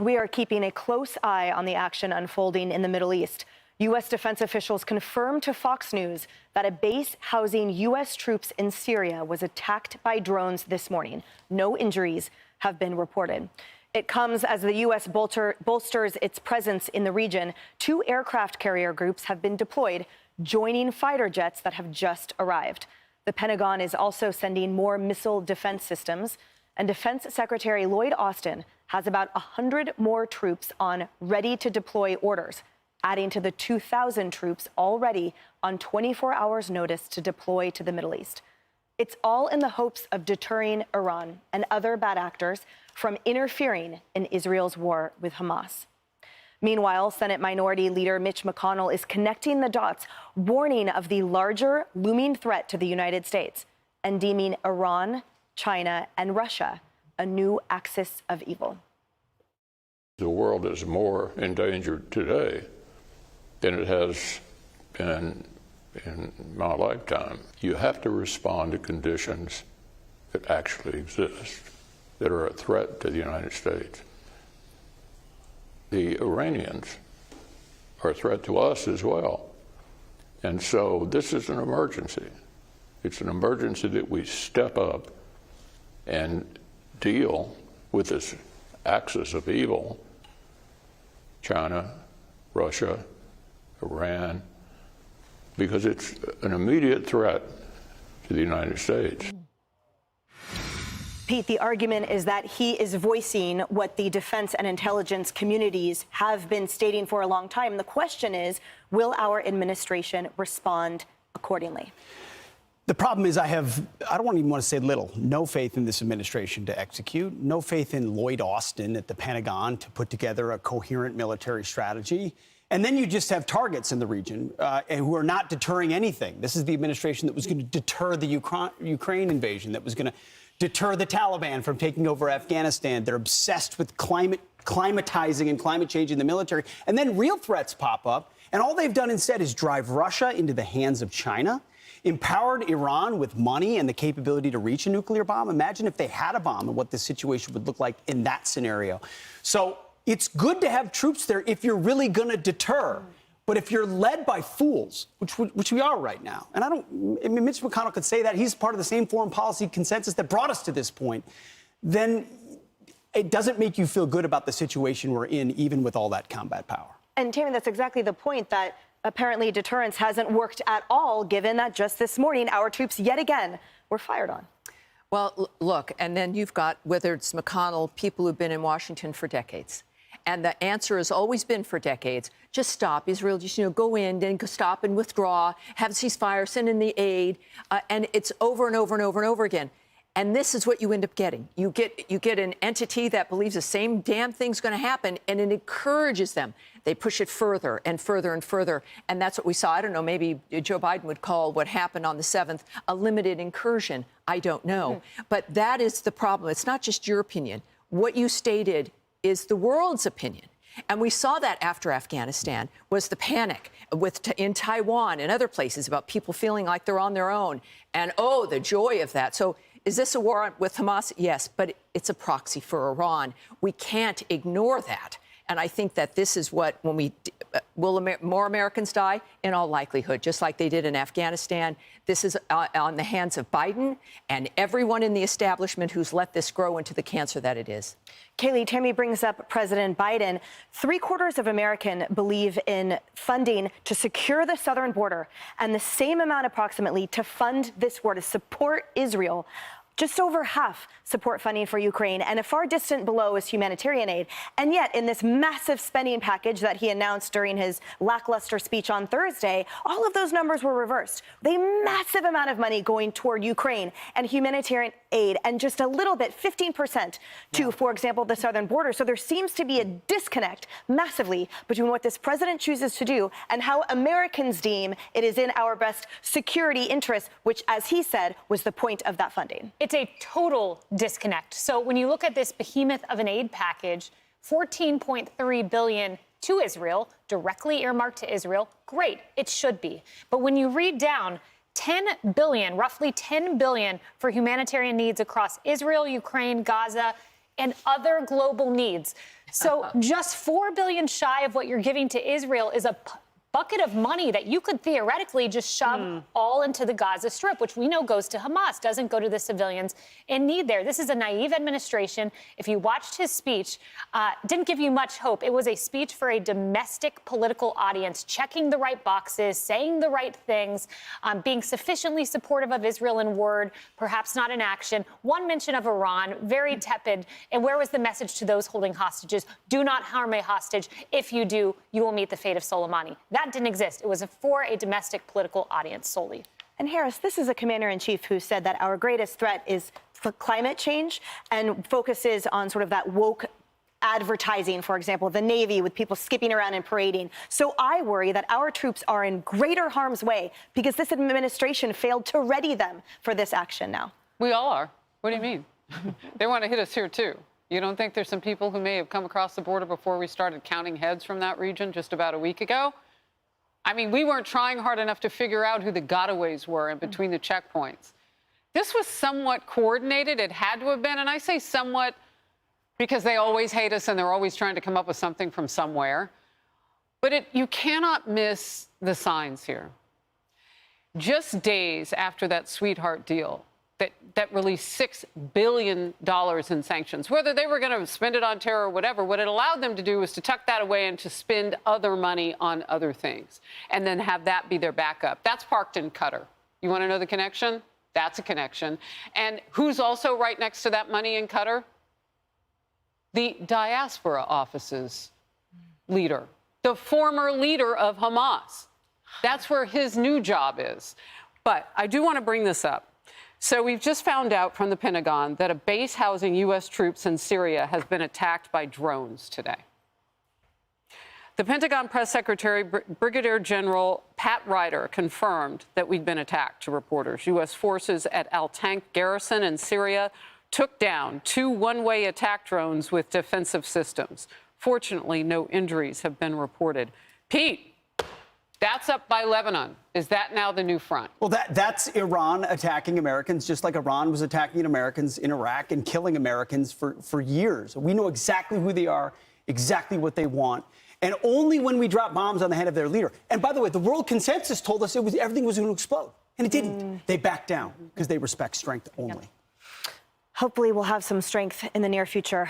We are keeping a close eye on the action unfolding in the Middle East. U.S. defense officials confirmed to Fox News that a base housing U.S. troops in Syria was attacked by drones this morning. No injuries have been reported. It comes as the U.S. bolsters its presence in the region. 2 aircraft carrier groups have been deployed, joining fighter jets that have just arrived. The Pentagon is also sending more missile defense systems, and Defense Secretary Lloyd Austin has about 100 more troops on ready-to-deploy orders, adding to the 2,000 troops already on 24 hours' notice to deploy to the Middle East. It's all in the hopes of deterring Iran and other bad actors from interfering in Israel's war with Hamas. Meanwhile, Senate Minority Leader Mitch McConnell is connecting the dots, warning of the larger looming threat to the United States and deeming Iran, China, and Russia a new axis of evil. The world is more endangered today than it has been in my lifetime. You have to respond to conditions that actually exist, that are a threat to the United States. The Iranians are a threat to us as well. And so this is an emergency. It's an emergency that we step up and deal with this axis of evil: China, Russia, Iran, because it's an immediate threat to the United States. Pete, the argument is that he is voicing what the defense and intelligence communities have been stating for a long time. The question is, will our administration respond accordingly? The problem is I don't even want to say little, no faith in this administration to execute, no faith in Lloyd Austin at the Pentagon to put together a coherent military strategy. And then you just have targets in the region who are not deterring anything. This is the administration that was going to deter the Ukraine invasion, that was going to deter the Taliban from taking over Afghanistan. They're obsessed with climatizing and climate change in the military. And then real threats pop up. And all they've done instead is drive Russia into the hands of China, empowered Iran with money and the capability to reach a nuclear bomb. Imagine if they had a bomb and what the situation would look like in that scenario. So it's good to have troops there if you're really going to deter. But if you're led by fools, which we are right now, and I mean, Mitch McConnell could say that he's part of the same foreign policy consensus that brought us to this point, then it doesn't make you feel good about the situation we're in, even with all that combat power. And Tammy, that's exactly the point, that apparently deterrence hasn't worked at all, given that just this morning our troops yet again were fired on. Well, look, and then you've got, whether it's McConnell, people who've been in Washington for decades. And the answer has always been for decades, just stop. Israel, just, go in, then stop and withdraw, have a ceasefire, send in the aid. And it's over and over and over and over again. And this is what you end up getting. You get an entity that believes the same damn thing's going to happen, and it encourages them. They push it further and further and further. And that's what we saw. I don't know, maybe Joe Biden would call what happened on the 7th a limited incursion. I don't know. But that is the problem. It's not just your opinion. What you stated is the world's opinion. And we saw that after Afghanistan was the panic in Taiwan and other places about people feeling like they're on their own. And, oh, the joy of that. So is this a war with Hamas? Yes, but it's a proxy for Iran. We can't ignore that. And I think that this is what, when will more Americans die? In all likelihood, just like they did in Afghanistan. This is on the hands of Biden and everyone in the establishment who's let this grow into the cancer that it is. Kayleigh, Tammy brings up President Biden. 3/4 of Americans believe in funding to secure the southern border, and the same amount approximately to fund this war, to support Israel. Just over half support funding for Ukraine, and a far distant below is humanitarian aid. And yet, in this massive spending package that he announced during his lackluster speech on Thursday, all of those numbers were reversed. With a massive amount of money going toward Ukraine and humanitarian aid, and just a little bit, 15%, to, for example, the southern border. So there seems to be a disconnect massively between what this president chooses to do and how Americans deem it is in our best security interest, which, as he said, was the point of that funding. It's a total disconnect. So when you look at this behemoth of an aid package, $14.3 billion to Israel, directly earmarked to Israel, great, it should be. But when you read down, $10 billion, roughly $10 billion for humanitarian needs across Israel, Ukraine, Gaza, and other global needs. So just $4 billion shy of what you're giving to Israel is a bucket of money that you could theoretically just shove all into the Gaza Strip, which we know goes to Hamas, doesn't go to the civilians in need there. This is a naive administration. If you watched his speech, didn't give you much hope. It was a speech for a domestic political audience, checking the right boxes, saying the right things, being sufficiently supportive of Israel in word, perhaps not in action. One mention of Iran, very tepid. And where was the message to those holding hostages? Do not harm a hostage. If you do, you will meet the fate of Soleimani. That didn't exist. It was for a domestic political audience solely. And Harris, this is a commander-in-chief who said that our greatest threat is climate change and focuses on sort of that woke advertising, for example, the Navy with people skipping around and parading. So I worry that our troops are in greater harm's way because this administration failed to ready them for this action now. We all are. What do you mean? They want to hit us here, too. You don't think there's some people who may have come across the border before we started counting heads from that region just about a week ago? I mean, we weren't trying hard enough to figure out who the gotaways were in between the checkpoints. This was somewhat coordinated. It had to have been. And I say somewhat because they always hate us and they're always trying to come up with something from somewhere. But you cannot miss the signs here. Just days after that sweetheart deal that released $6 billion in sanctions, whether they were going to spend it on terror or whatever, what it allowed them to do was to tuck that away and to spend other money on other things and then have that be their backup. That's parked in Qatar. You want to know the connection? That's a connection. And who's also right next to that money in Qatar? The diaspora office's leader, the former leader of Hamas. That's where his new job is. But I do want to bring this up. So we've just found out from the Pentagon that a base housing U.S. troops in Syria has been attacked by drones today. The Pentagon press secretary, Brigadier General Pat Ryder, confirmed that we'd been attacked to reporters. U.S. forces at Al-Tank garrison in Syria took down 2 one-way attack drones with defensive systems. Fortunately, no injuries have been reported. Pete, that's up by Lebanon. Is that now the new front? Well, that's Iran attacking Americans, just like Iran was attacking Americans in Iraq and killing Americans for years. We know exactly who they are, exactly what they want. And only when we drop bombs on the head of their leader. And by the way, the world consensus told us everything was going to explode. And it didn't. They backed down because they respect strength only. Hopefully we'll have some strength in the near future.